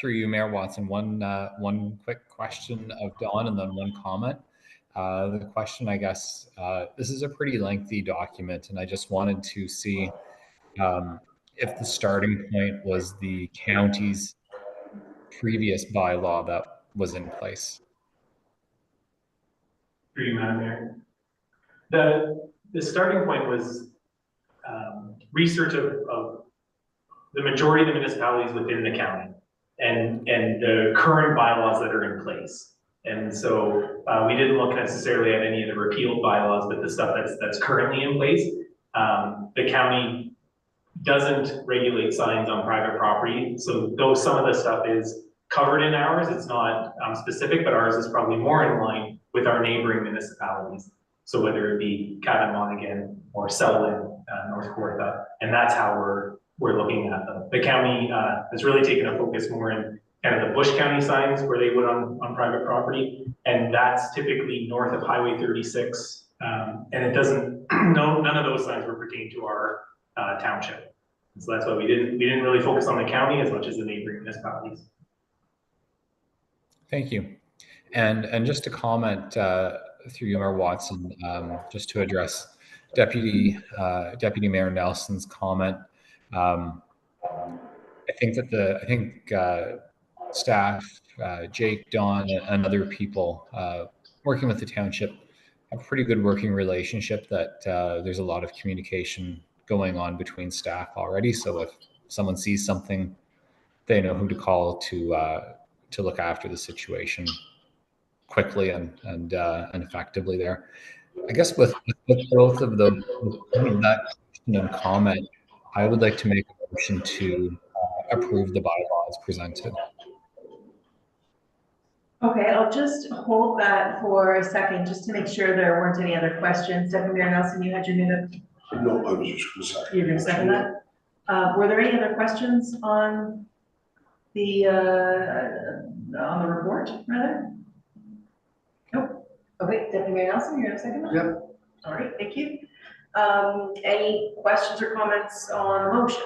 through you, Mayor Watson, one quick question of Dawn and then one comment. The question, I guess, this is a pretty lengthy document, and I just wanted to see if the starting point was the county's previous bylaw that was in place. Through you, Madam Mayor. The starting point was research of the majority of the municipalities within the county and the current bylaws that are in place. And so we didn't look necessarily at any of the repealed bylaws, but the stuff that's currently in place. The county doesn't regulate signs on private property. So though some of the stuff is covered in ours, it's not specific, but ours is probably more in line with our neighboring municipalities. So whether it be Cavan Monaghan or Selwyn, North Kawartha, and that's how we're looking at them. The county has really taken a focus more in kind of the Bush County signs where they would on private property, and that's typically north of Highway 36. And it doesn't, none of those signs were pertaining to our township. So that's why we didn't really focus on the county as much as the neighboring municipalities. Thank you. And just to comment through you, Mayor Watson, just to address Deputy Mayor Nelson's comment. I think that staff, Jake, Don, and other people working with the township have a pretty good working relationship. That there's a lot of communication going on between staff already. So if someone sees something, they know who to call to look after the situation quickly and effectively there. I guess with both of those, that question and comment, I would like to make a motion to approve the bylaw as presented. Okay, I'll just hold that for a second, just to make sure there weren't any other questions. Deputy Mayor Nelson, you had your minute. No, I was just gonna say. You're gonna second that? Were there any other questions on the report, rather? Nope. Okay, Deputy Mayor Nelson, you're gonna second that? Yep. All right, thank you. Any questions or comments on the motion?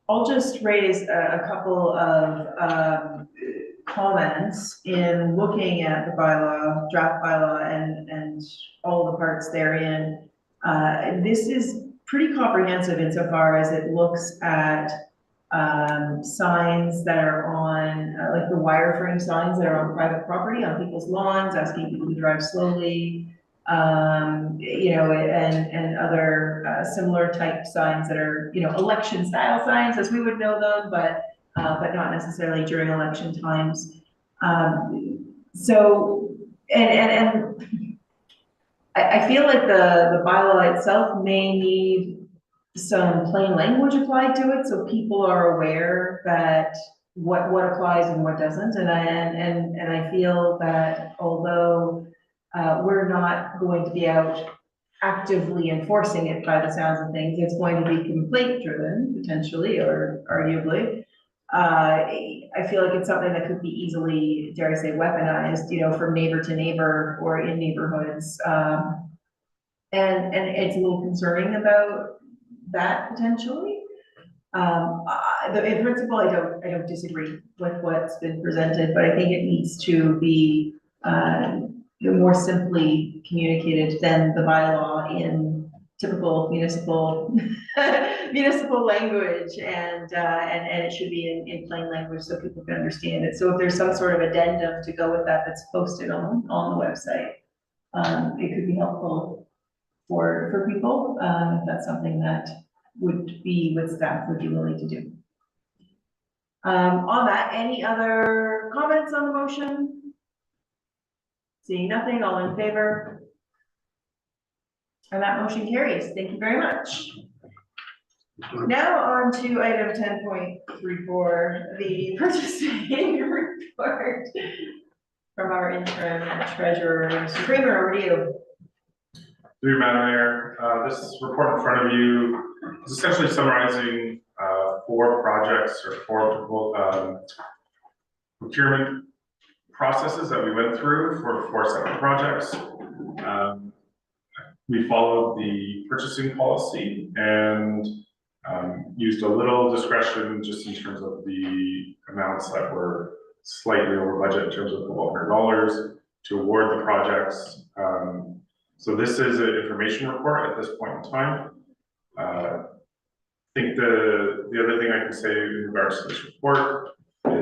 I'll just raise a couple of comments in looking at the bylaw, draft bylaw, and all the parts therein. This is pretty comprehensive insofar as it looks at signs that are on, like the wireframe signs that are on private property, on people's lawns, asking people to drive slowly, you know, and other similar type signs that are, you know, election style signs as we would know them, but not necessarily during election times. So, and I feel like the bylaw itself may need some plain language applied to it, so people are aware that what applies and what doesn't. And I feel that although we're not going to be out actively enforcing it by the sounds of things, it's going to be complaint driven potentially, or arguably. I feel like it's something that could be easily, dare I say, weaponized, you know, from neighbor to neighbor or in neighborhoods. And it's a little concerning about that potentially. In principle, I don't disagree with what's been presented, but I think it needs to be more simply communicated than the bylaw in typical municipal language, and it should be in plain language so people can understand it. So if there's some sort of addendum to go with that that's posted on the website, it could be helpful for people, if that's something that would be what staff would be willing to do. On that, any other comments on the motion? Seeing nothing, all in favor? And that motion carries. Thank you very much. Now on to item 10.34, the purchasing report from our interim treasurer, Mr. Kramer, over to you. Through Madam Mayor, this report in front of you is essentially summarizing 4 projects or 4 procurement processes that we went through for 4 separate projects. We followed the purchasing policy and used a little discretion just in terms of the amounts that were slightly over budget in terms of $1,200 to award the projects. So this is an information report at this point in time. think the other thing I can say in regards to this report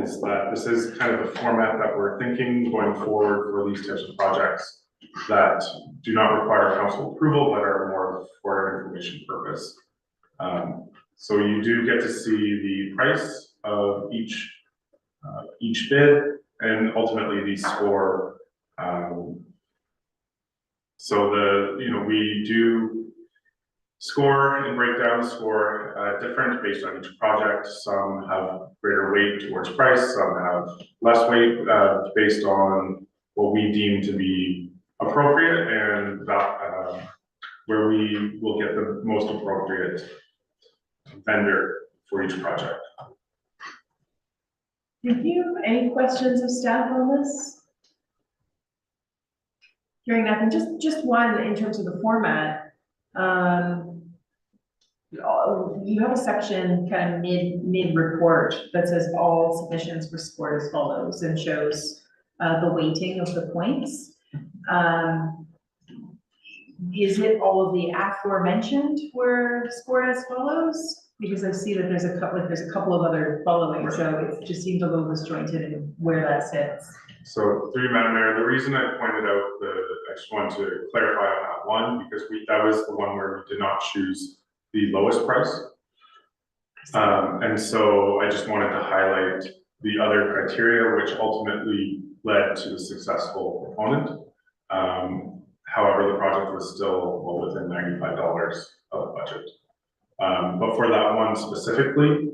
is that this is kind of the format that we're thinking going forward for these types of projects that do not require council approval, but are more for information purpose. So you do get to see the price of each bid and ultimately the score. So we do score and break down the score different based on each project. Some have greater weight towards price, some have less weight based on what we deem to be appropriate and that where we will get the most appropriate vendor for each project. Thank you. Any questions of staff on this? Hearing nothing, just one in terms of the format. You have a section kind of mid report that says all submissions were scored as follows and shows the weighting of the points. Is it all of the aforementioned were scored as follows? Because I see that there's a couple of other following, so it just seems a little disjointed in where that sits. So through you, Madam Mayor, the reason I pointed out I just wanted to clarify on that one, because that was the one where we did not choose the lowest price. And so I just wanted to highlight the other criteria, which ultimately led to the successful proponent. However, the project was still well within $95 of budget. But for that one specifically,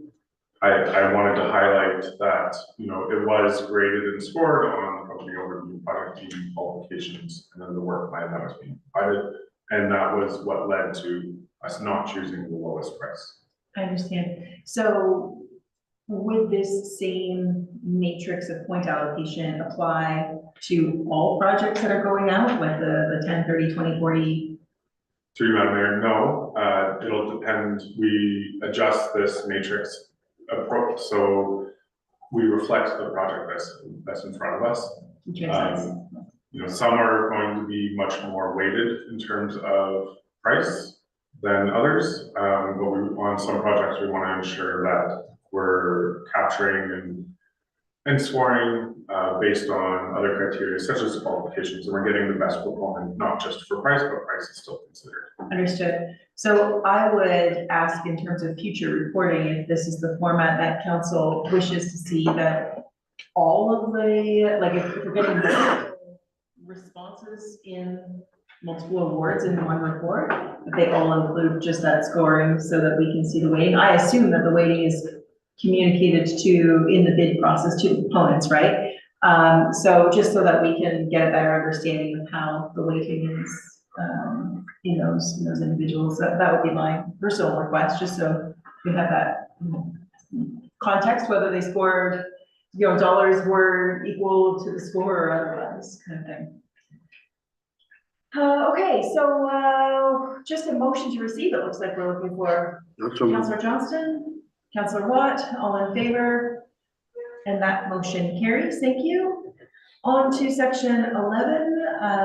I wanted to highlight that, it was graded and scored on the company overview, project team qualifications, and then the work plan that was being provided. And that was what led to us not choosing the lowest price. I understand. So would this same matrix of point allocation apply to all projects that are going out, like the 10, 30, 20, 40? Through you, Madam Mayor, no, it'll depend. We adjust this matrix approach, so we reflect the project that's in front of us. Some are going to be much more weighted in terms of price than others, but on some projects we want to ensure that we're capturing and scoring based on other criteria such as qualifications, and we're getting the best proponent, not just for price, but price is still considered. Understood. So I would ask in terms of future reporting, if this is the format that council wishes to see, that all of the, like if we're getting multiple responses in multiple awards in one report, that they all include just that scoring so that we can see the weighting. I assume that the weighting is communicated in the bid process to the proponents, right? So just so that we can get a better understanding of how the weighting is in those individuals. That would be my personal request, just so we have that context, whether they scored, dollars were equal to the score or otherwise, kind of thing. Okay, so just a motion to receive, it looks like we're looking for. Councillor Johnston, Councillor Watt, all in favor, and that motion carries. Thank you. On to section 11,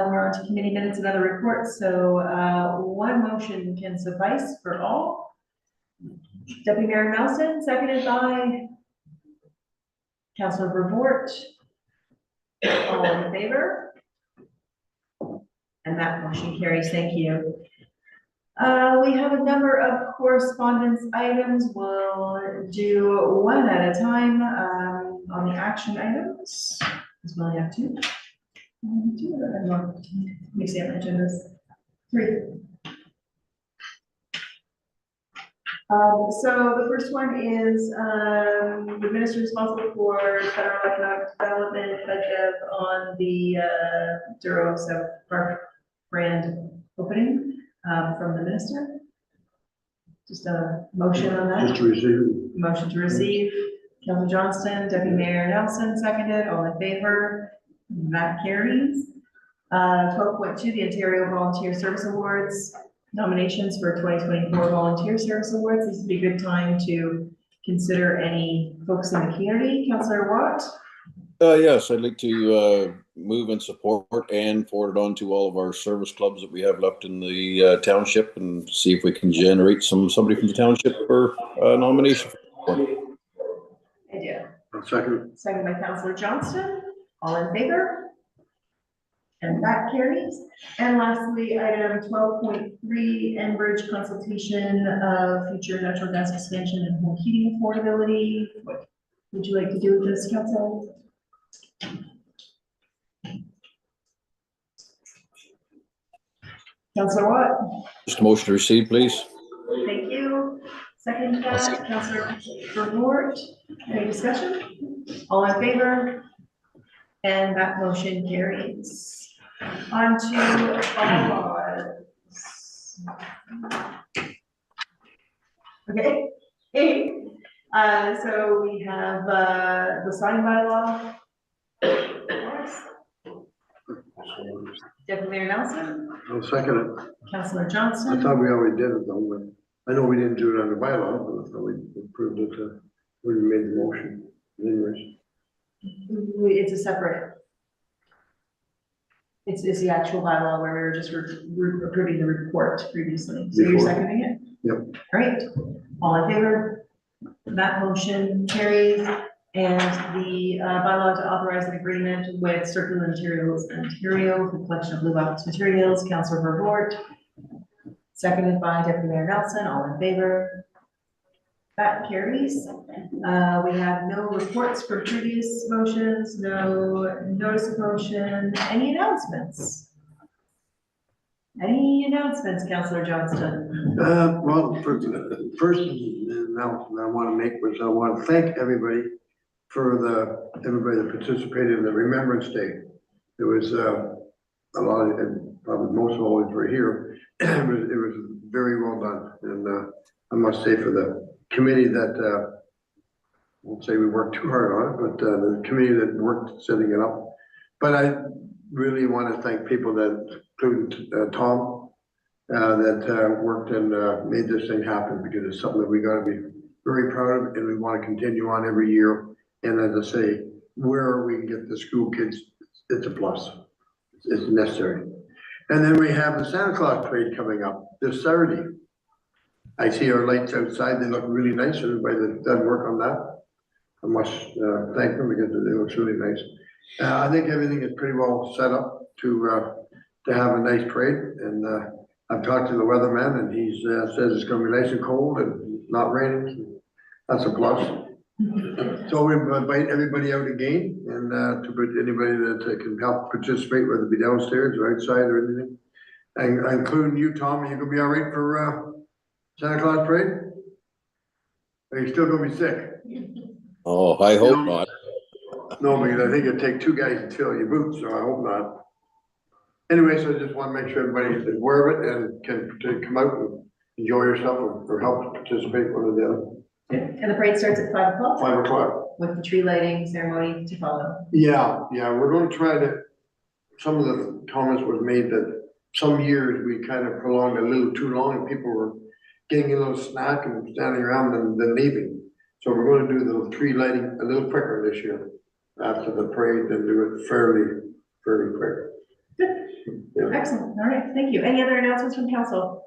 we're on to committee minutes and other reports. So one motion can suffice for all. Deputy Mayor Nelson, seconded by Councillor Vervoort. All in favor? And that motion carries. Thank you. We have a number of correspondence items. We'll do one at a time on the action items. As well, I have two. Let me see my agendas. 3. So the first one is the minister responsible for federal economic development budget on the Douro South Park brand opening from the minister. Just a motion on that. Just to receive. Motion to receive. Councillor Johnston, Deputy Mayor Nelson, seconded. All in favor? That carries. 12.2, the Ontario Volunteer Service Awards. Nominations for 2024 Volunteer Service Awards. This would be a good time to consider any folks in the community. Councillor Watt? Yes, I'd like to move and support and forward it on to all of our service clubs that we have left in the township and see if we can generate somebody from the township for nomination. Idea. Second. Second by Councillor Johnston. All in favor? And that carries. And lastly, item 12.3, Enbridge consultation of future natural gas expansion and home heating affordability. What would you like to do with this, council? Councillor Watt? Just a motion to receive, please. Thank you. Second, Councillor Verwoerd. Any discussion? All in favor? And that motion carries. On to bylaws. Okay. So we have the sign bylaw. Deputy Mayor Nelson, I'll second it. Councillor I Johnston. thought we already did it though, but I know we didn't do it under bylaw, but I thought we approved it, we made the motion anyways. It's a separate. It's the actual bylaw where we were just approving the report previously. So you're Before. seconding it? Yep. All right, all in favor? That motion carries. And the bylaw to authorize an agreement with Circular Materials Ontario for the collection of blue box materials, Councillor Verwoerd. Seconded by Deputy Mayor Nelson, all in favor? That carries. We have no reports for previous motions, no notice of motion. Any announcements? Any announcements, Councillor Johnston? Well, first announcement I want to make was I want to thank everybody for everybody that participated in the Remembrance Day. There was a lot of, and probably most of all were here. It was very well done, and I must say for the committee that I won't say we worked too hard on it, but the committee that worked setting it up. But I really want to thank people that, including Tom, that worked and made this thing happen, because it's something that we got to be very proud of, and we want to continue on every year. And as I say, where we can get the school kids, it's a plus. It's necessary. And then we have the Santa Claus parade coming up this Saturday. I see our lights outside, they look really nice. Everybody that done work on that, I must thank them, because it looks really nice. I think everything is pretty well set up to have a nice parade. And I've talked to the weatherman, and he says it's going to be nice and cold and not raining. That's a plus. So we invite everybody out again, and to put anybody that can help participate, whether it be downstairs or outside or anything. And including you, Tom, you gonna be all right for Santa Claus parade? Are you still gonna be sick? Oh, I hope not. No, because I think it'd take two guys to fill your boots, so I hope not. Anyway, so I just want to make sure everybody is aware of it and can come out and enjoy yourself or help participate, one or the other. And the parade starts at 5 o'clock? 5 o'clock. With the tree lighting ceremony to follow. Yeah, we're going to try to, some of the comments was made that some years we kind of prolonged a little too long, and people were getting a little snack and standing around and then leaving. So we're going to do the tree lighting a little quicker this year after the parade, and do it fairly quick. Good. Yeah. Excellent. All right, thank you. Any other announcements from council?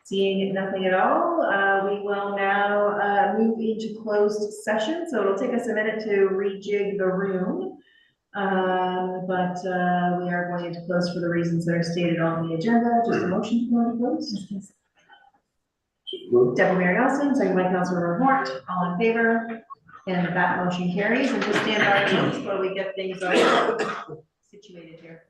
Seeing nothing at all, we will now move into closed session. So it'll take us a minute to rejig the room. But we are going into close for the reasons that are stated on the agenda. Just a motion to go into close. Deputy Mayor Nelson, second by Councilor Verwoerd, all in favor, and that motion carries. And just stand by while we get things situated here.